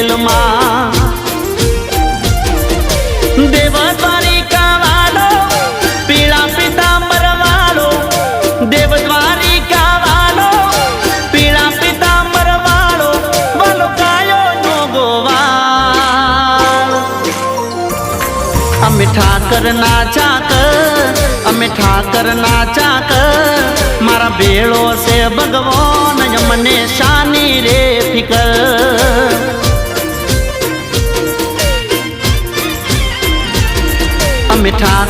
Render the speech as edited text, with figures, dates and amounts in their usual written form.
दिल मां देव द्वारिका वालो पीला पीतांबर वालो देव द्वारिका वालो पीला पीतांबर वालो बोलो कायो नो गोवाल अमे ठाकर नाचा कर अमे ठाकर नाचा कर मारा बेड़ो से भगवान यमने शानी रे फिकर अमे ठाकर